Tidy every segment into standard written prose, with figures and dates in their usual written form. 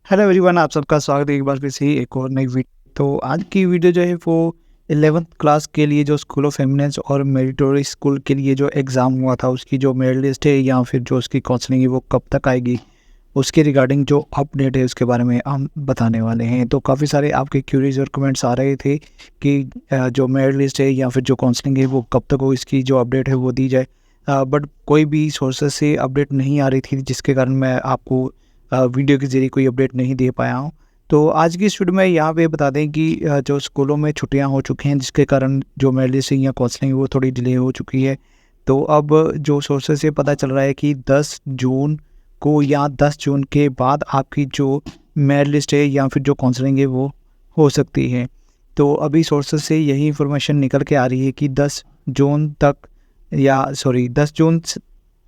Hello everyone, आप सबका स्वागत है एक बार फिर से एक और नई वीडियो। तो आज की वीडियो जो है वो 11th क्लास के लिए जो स्कूल ऑफ एमिनेंस और मेरिटोरियस स्कूल के लिए जो एग्ज़ाम हुआ था उसकी जो मेरिट लिस्ट है या फिर जो उसकी काउंसलिंग है वो कब तक आएगी, उसके रिगार्डिंग जो अपडेट है उसके बारे में हम बताने वाले हैं। तो काफ़ी सारे आपके क्यूरीज और कमेंट्स आ रहे थे कि जो मेरिट लिस्ट है या फिर जो काउंसलिंग है वो कब तक हो, इसकी जो अपडेट है वो दी जाए। बट कोई भी सोर्सेज से अपडेट नहीं आ रही थी, जिसके कारण मैं आपको वीडियो के ज़रिए कोई अपडेट नहीं दे पाया हूँ। तो आज की इस वीडियो में यहाँ पे बता दें कि जो स्कूलों में छुट्टियाँ हो चुकी हैं, जिसके कारण जो मेरिट लिस्ट या काउंसलिंग वो थोड़ी डिले हो चुकी है। तो अब जो सोर्सेज से पता चल रहा है कि 10 जून को या 10 जून के बाद आपकी जो मेरिट लिस्ट है या फिर जो काउंसलिंग है वो हो सकती है। तो अभी सोर्सेज से यही इन्फॉर्मेशन निकल के आ रही है कि 10 जून तक 10 जून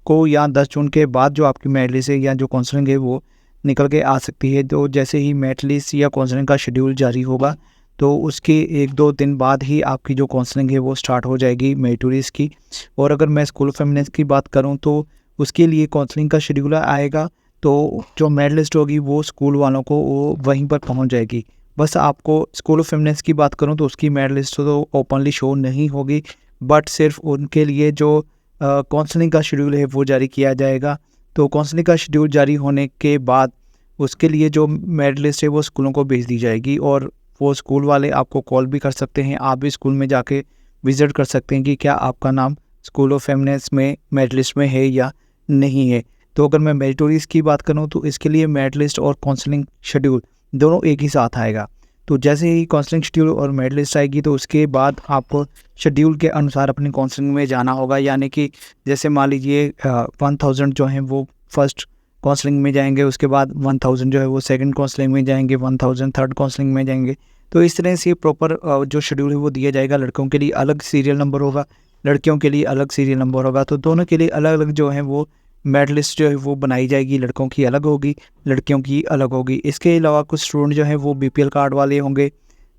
को या 10 जून के बाद जो आपकी मेरिट लिस्ट है या जो काउंसलिंग है वो निकल के आ सकती है। तो जैसे ही मेरिट लिस्ट या काउंसलिंग का शेड्यूल जारी होगा तो उसके 1-2 दिन बाद ही आपकी जो काउंसलिंग है वो स्टार्ट हो जाएगी मेरिटोरियस की। और अगर मैं स्कूल ऑफ एमिनेंस की बात करूं तो उसके लिए काउंसलिंग का शेड्यूल आएगा, तो जो मेरिट लिस्ट होगी वो स्कूल वालों को वो वहीं पर पहुंच जाएगी। बस आपको स्कूल ऑफ एमिनेंस की बात करूं तो उसकी मेरिट लिस्ट तो ओपनली शो नहीं होगी, बट सिर्फ उनके लिए जो काउंसलिंग का शेड्यूल है वो जारी किया जाएगा। तो काउंसलिंग का शेड्यूल जारी होने के बाद उसके लिए जो मेरिट लिस्ट है वो स्कूलों को भेज दी जाएगी और वो स्कूल वाले आपको कॉल भी कर सकते हैं। आप भी स्कूल में जाके विज़िट कर सकते हैं कि क्या आपका नाम स्कूल ऑफ एमिनेंस में मेरिट लिस्ट में है या नहीं है। तो अगर मैं मेरिटोरियस की बात करूँ तो इसके लिए मेरिट लिस्ट और काउंसलिंग शेड्यूल दोनों एक ही साथ आएगा। तो जैसे ही काउंसलिंग शेड्यूल और मेरिट लिस्ट आएगी तो उसके बाद आपको शेड्यूल के अनुसार अपनी काउंसलिंग में जाना होगा। यानी कि जैसे मान लीजिए 1000 जो हैं वो फर्स्ट काउंसलिंग में जाएंगे, उसके बाद 1000 जो है वो सेकंड काउंसलिंग में जाएंगे, 1000 थर्ड काउंसलिंग में जाएंगे। तो इस तरह से प्रॉपर जो शेड्यूल है वो दिया जाएगा। लड़कों के लिए अलग सीरियल नंबर होगा, लड़कियों के लिए अलग सीरियल नंबर होगा। तो दोनों के लिए अलग अलग जो है वो मेरिट लिस्ट जो है वो बनाई जाएगी। लड़कों की अलग होगी, लड़कियों की अलग होगी। इसके अलावा कुछ स्टूडेंट जो हैं वो बीपीएल कार्ड वाले होंगे,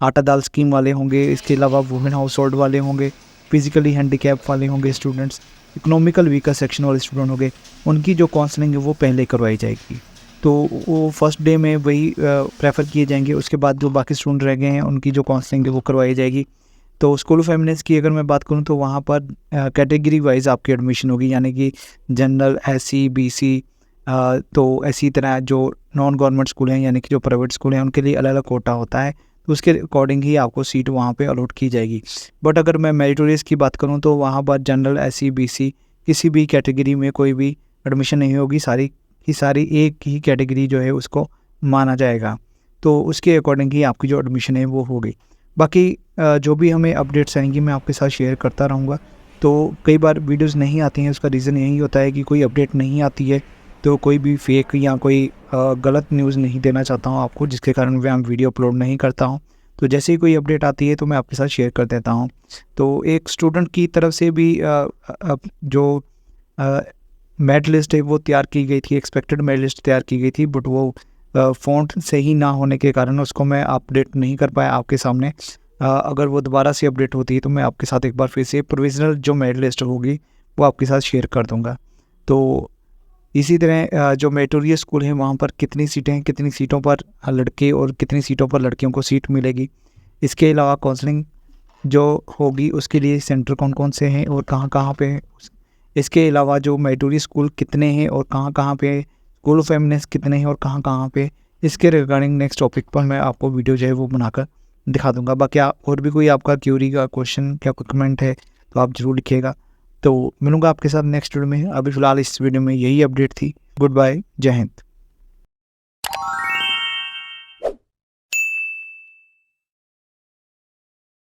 आटा दाल स्कीम वाले होंगे, इसके अलावा वुमेन हाउस होल्ड वाले होंगे, फिजिकली हैंडीकैप वाले होंगे स्टूडेंट्स, इकोनॉमिकल वीकर सेक्शन वाले स्टूडेंट होंगे। उनकी जो काउंसलिंग है वो पहले करवाई जाएगी। तो वो फर्स्ट डे में वही प्रेफर किए जाएंगे। उसके बाद जो बाकी स्टूडेंट रह गए हैं उनकी जो काउंसलिंग है वो करवाई जाएगी। तो स्कूल ऑफ एमिनेंस की अगर मैं बात करूं तो वहाँ पर कैटेगरी वाइज आपकी एडमिशन होगी। यानी कि जनरल, एससी, बीसी, तो इसी तरह जो नॉन गवर्नमेंट स्कूल हैं यानी कि जो प्राइवेट स्कूल हैं उनके लिए अलग अलग कोटा होता है। तो उसके अकॉर्डिंग ही आपको सीट वहाँ पे अलॉट की जाएगी। बट अगर मैं मेरिटोरियस की बात करूँ तो वहाँ पर जनरल, एससी, बीसी किसी भी कैटेगरी में कोई भी एडमिशन नहीं होगी। सारी की सारी एक ही कैटेगरी जो है उसको माना जाएगा। तो उसके अकॉर्डिंग ही आपकी जो एडमिशन है वो होगी। बाकी जो भी हमें अपडेट्स आएंगी मैं आपके साथ शेयर करता रहूँगा। तो कई बार वीडियोस नहीं आती हैं, उसका रीज़न यही होता है कि कोई अपडेट नहीं आती है, तो कोई भी फेक या कोई गलत न्यूज़ नहीं देना चाहता हूँ आपको, जिसके कारण मैं वीडियो अपलोड नहीं करता हूँ। तो जैसे ही कोई अपडेट आती है तो मैं आपके साथ शेयर कर देता हूँ। तो एक स्टूडेंट की तरफ से भी जो मेरिट लिस्ट है वो तैयार की गई थी, एक्सपेक्टेड मेरिट लिस्ट तैयार की गई थी, बट वो फ़ॉन्ट सही ना होने के कारण उसको मैं अपडेट नहीं कर पाया आपके सामने। अगर वो दोबारा से अपडेट होती है तो मैं आपके साथ एक बार फिर से प्रोविज़नल जो मेरिट लिस्ट होगी वो आपके साथ शेयर कर दूँगा। तो इसी तरह जो मेरिटोरियस स्कूल है वहाँ पर कितनी सीटें हैं, कितनी सीटों पर लड़के और कितनी सीटों पर लड़कियों को सीट मिलेगी। इसके अलावा काउंसलिंग जो होगी उसके लिए सेंटर कौन कौन से हैं और कहाँ कहाँ पे हैं। इसके अलावा जो मेरिटोरियस स्कूल कितने हैं और कहाँ कहाँ पे, स्कूल ऑफ एमिनेंस कितने हैं और कहाँ कहाँ पे, इसके रिगार्डिंग नेक्स्ट टॉपिक पर मैं आपको वीडियो जो है वो बनाकर दिखा दूँगा। बाकी और भी कोई आपका क्यूरी का क्वेश्चन या कोई कमेंट है तो आप ज़रूर लिखिएगा। तो मिलूँगा आपके साथ नेक्स्ट वीडियो में। अभी फ़िलहाल इस वीडियो में यही अपडेट थी। गुड बाय, जय हिंद।